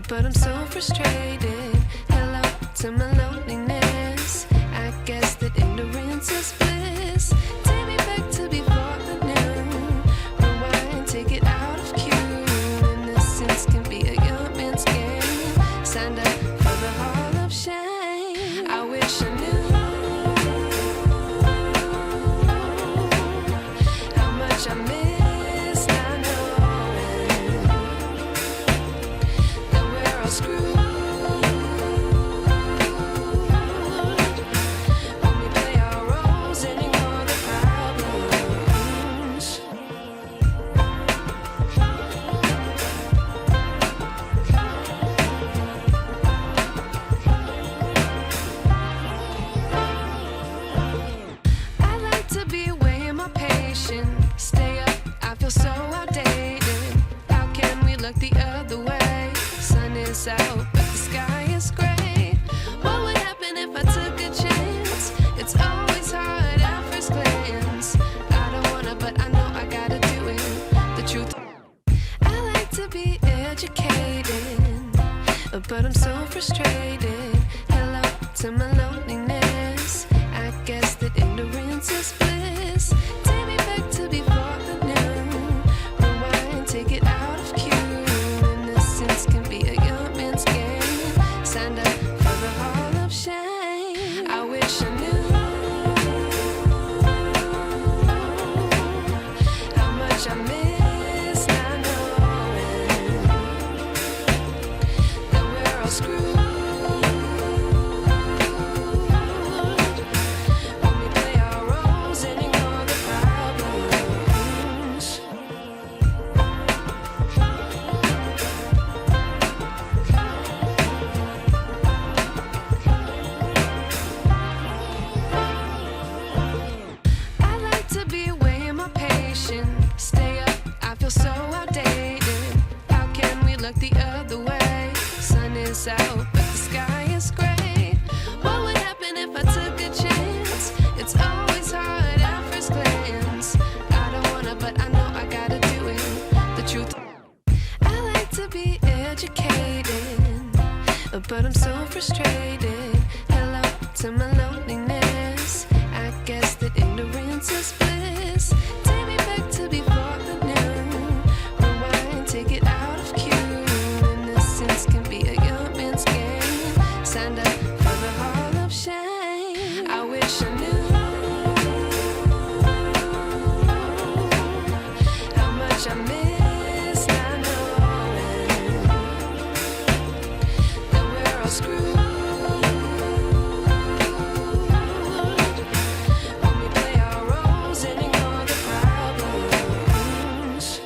but I'm so frustrated. Hello to my loneliness. I guess that ignorance is bliss. Take me back to before I knew. Rewind, take it out of cue. Innocence can be a young man's game. Signed up for the hall of shame. I wish I knew how much I miss not knowing that we're all screwed. When we play our roles and ignore the problems. I like to be away in my patience. Stay up, I feel so outdated. How can we look the other way? Sun is out, but the sky is gray. What would happen if I took a chance? It's always hard at first glance. I don't wanna, but I know I gotta do it. The truth, I like to be educated, but I'm so frustrated. Hello to my loneliness. I guess that ignorance is bliss. Take me back to before I knew. Rewind, take it out of cue. Innocence can be a young man's game. Signed up for the hall of shame. I wish I knew how much I miss not knowing that we're all screwed. When we play our roles and ignore the problems. I like to be away in my patience. Stay up, I feel so outdated. How can we look the other way? Sun is out, but the sky is gray. What would happen if I took a chance? It's always hard at first glance. I don't wanna, but I know I gotta do it. The truth, I like to be educated, but I'm so frustrated. Hello to my loneliness. I guess that ignorance is bliss. Take me back to before I knew. Rewind, take it out of cue. Innocence can be a young man's game. Signed up for the hall of shame. I wish I knew how much I miss not knowing that we're all screwed. When we play our roles and ignore the problems.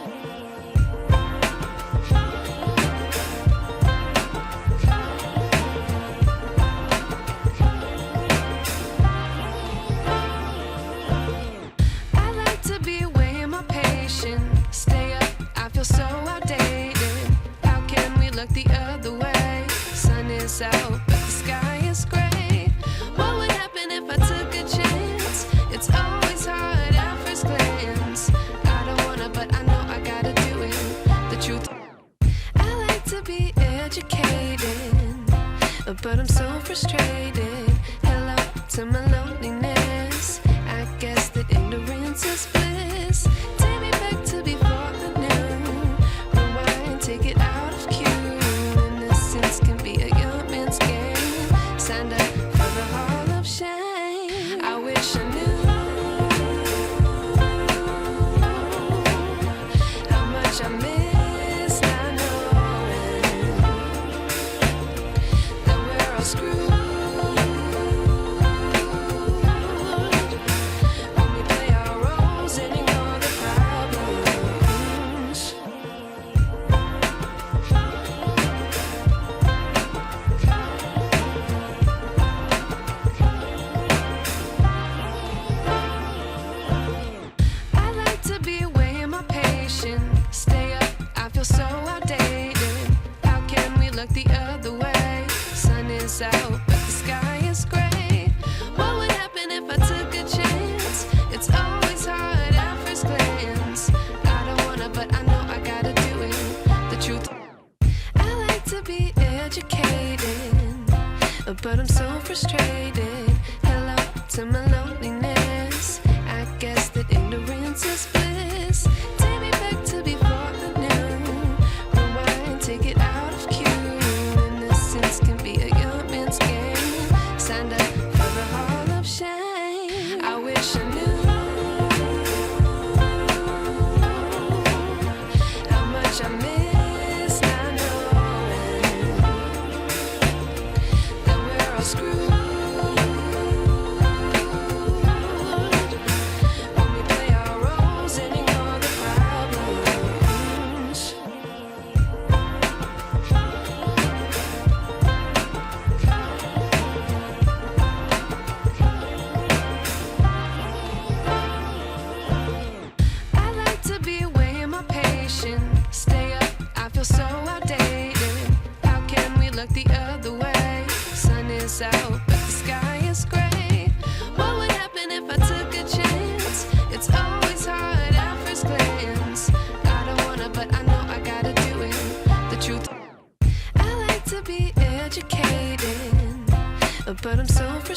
I like to be away in my patience. Stay up, I feel so outdated. How can we look the other way? Sun is out, but the sky is gray. What would happen if I took a chance? It's always hard at first glance. I don't wanna, but I know I gotta do it. The truth, I like to be educated, but I'm so frustrated. Hello to my loneliness. I guess that ignorance is bliss. Take me back to before I knew. Rewind, take it out of cue. Innocence can be a young man's game. Signed up for the hall of shame. I wish I knew how much I miss not knowing that we're all screwed. When we play our roles and ignore the problems. I like to be away in my patience. Stay up, I feel so outdated. How can we look the other way? Sun is out, but the sky is gray. What would happen if I took a chance? It's always hard at first glance. I don't wanna, but I know I gotta do it. The truth, I like to be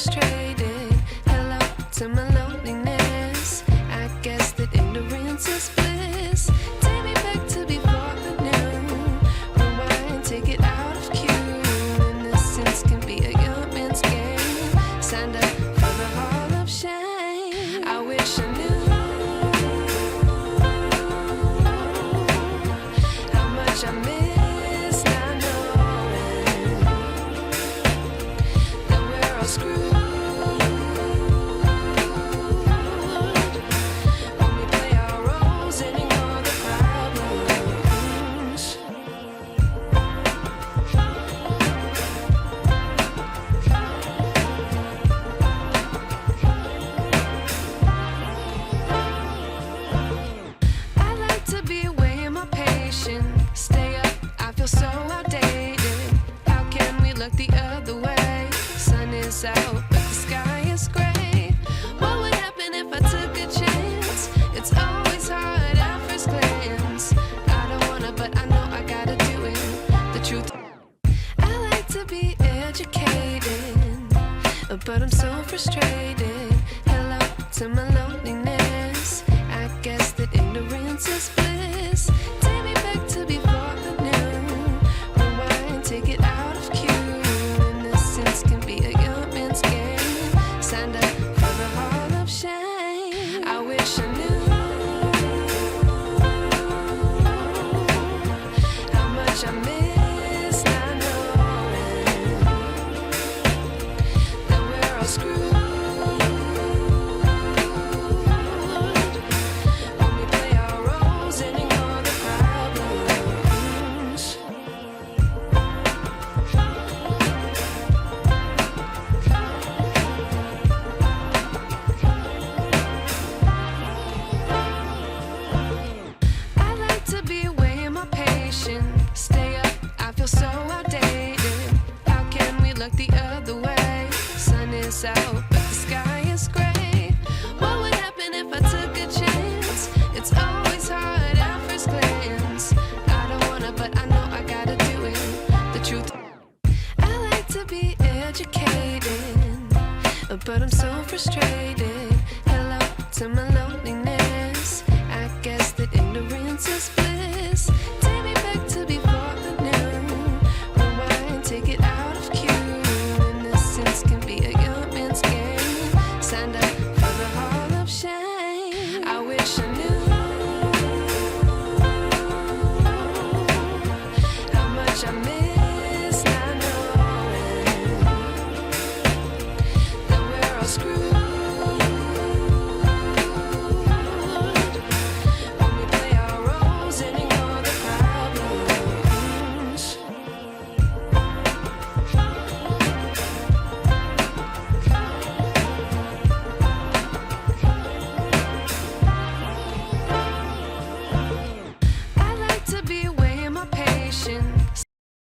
frustrated. Hello to my loneliness. I guess that ignorance is bliss. Take me back to before the new. Rewind, take it out of cue. Innocence can be a young man's game. Signed up for the hall of shame. I wish I knew how much I miss not knowing that we're all screwed when we play our roles and ignore the problems. I like to be away in my patience. Stay up, I feel so outdated. How can we look the other way? Sun is out, but the sky is gray. What would happen if I took a chance? It's always hard at first glance. I don't wanna, but I know I gotta do it. The truth, I like to be educated, but I'm so frustrated. Hello to my loneliness. I guess that ignorance is bliss. Take me back to before the new. Rewind, take it out of cue. Innocence can be a young man's game. Signed up for the hall of shame. I wish I knew how much I miss not knowing that we're all screwed when we play our roles and ignore the problems. I like to be away in my patience. Stay up, I feel so outdated. How can we look the other way? Sun is out, but the sky is gray. What would happen if I took a chance? It's always hard at first glance. I don't wanna, but I know I gotta do it. The truth, I like to be educated, but I'm so frustrated. Hello to my loneliness.